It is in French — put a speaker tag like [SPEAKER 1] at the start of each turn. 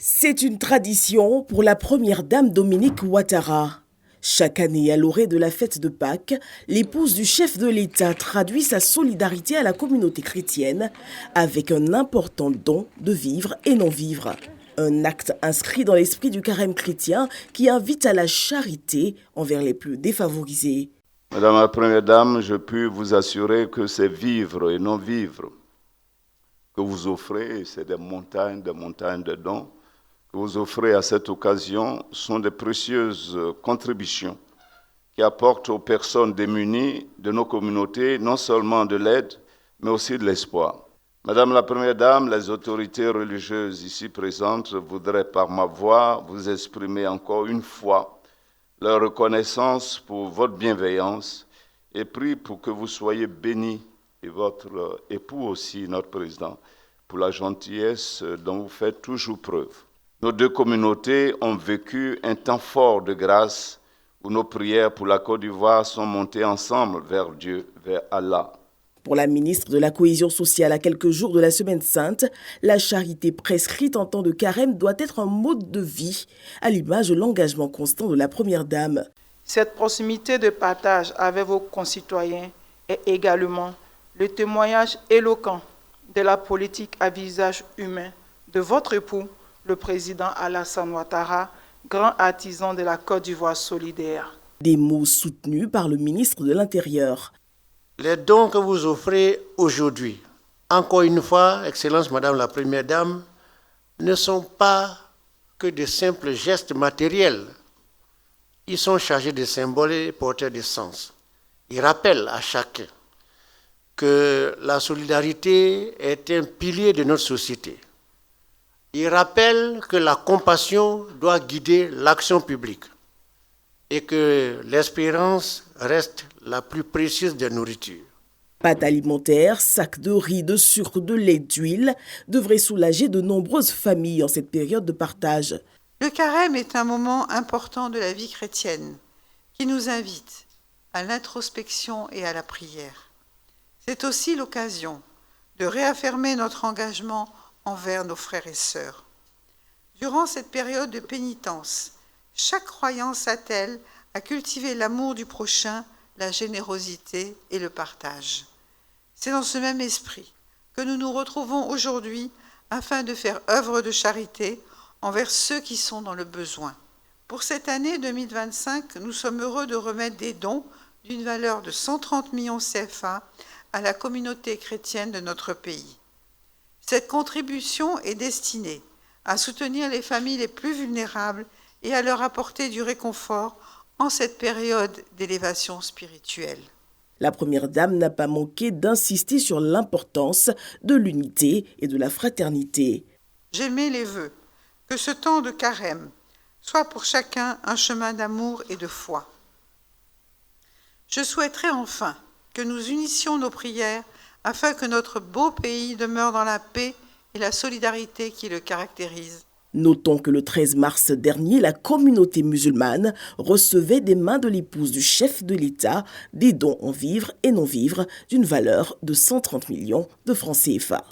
[SPEAKER 1] C'est une tradition pour la première dame Dominique Ouattara. Chaque année, à l'orée de la fête de Pâques, l'épouse du chef de l'État traduit sa solidarité à la communauté chrétienne avec un important don de vivre et non-vivre. Un acte inscrit dans l'esprit du carême chrétien qui invite à la charité envers les plus défavorisés.
[SPEAKER 2] Madame la Première Dame, je puis vous assurer que c'est vivre et non vivre que vous offrez, c'est des montagnes de dons que vous offrez à cette occasion sont des précieuses contributions qui apportent aux personnes démunies de nos communautés non seulement de l'aide, mais aussi de l'espoir. Madame la Première Dame, les autorités religieuses ici présentes voudraient par ma voix vous exprimer encore une fois leur reconnaissance pour votre bienveillance et prie pour que vous soyez bénis et votre époux aussi, notre président, pour la gentillesse dont vous faites toujours preuve. Nos deux communautés ont vécu un temps fort de grâce où nos prières pour la Côte d'Ivoire sont montées ensemble vers Dieu, vers Allah.
[SPEAKER 1] Pour la ministre de la Cohésion sociale, à quelques jours de la Semaine sainte, la charité prescrite en temps de carême doit être un mode de vie, à l'image de l'engagement constant de la Première Dame.
[SPEAKER 3] Cette proximité de partage avec vos concitoyens est également le témoignage éloquent de la politique à visage humain de votre époux, le président Alassane Ouattara, grand artisan de la Côte d'Ivoire solidaire.
[SPEAKER 1] Des mots soutenus par le ministre de l'Intérieur.
[SPEAKER 4] Les dons que vous offrez aujourd'hui, encore une fois, Excellence Madame la Première Dame, ne sont pas que de simples gestes matériels. Ils sont chargés de symboles et porteurs de sens. Ils rappellent à chacun que la solidarité est un pilier de notre société. Il rappelle que la compassion doit guider l'action publique et que l'espérance reste la plus précieuse des nourritures.
[SPEAKER 1] Pâtes alimentaires, sacs de riz, de sucre, de lait, d'huile devraient soulager de nombreuses familles en cette période de partage.
[SPEAKER 5] Le carême est un moment important de la vie chrétienne qui nous invite à l'introspection et à la prière. C'est aussi l'occasion de réaffirmer notre engagement envers nos frères et sœurs. Durant cette période de pénitence, chaque croyant s'attelle à cultiver l'amour du prochain, la générosité et le partage. C'est dans ce même esprit que nous nous retrouvons aujourd'hui afin de faire œuvre de charité envers ceux qui sont dans le besoin. Pour cette année 2025, nous sommes heureux de remettre des dons d'une valeur de 130 millions CFA à la communauté chrétienne de notre pays. Cette contribution est destinée à soutenir les familles les plus vulnérables et à leur apporter du réconfort en cette période d'élévation spirituelle.
[SPEAKER 1] La Première Dame n'a pas manqué d'insister sur l'importance de l'unité et de la fraternité.
[SPEAKER 5] J'émets les vœux que ce temps de carême soit pour chacun un chemin d'amour et de foi. Je souhaiterais enfin que nous unissions nos prières afin que notre beau pays demeure dans la paix et la solidarité qui le caractérisent.
[SPEAKER 1] Notons que le 13 mars dernier, la communauté musulmane recevait des mains de l'épouse du chef de l'État des dons en vivres et non-vivres d'une valeur de 130 millions de francs CFA.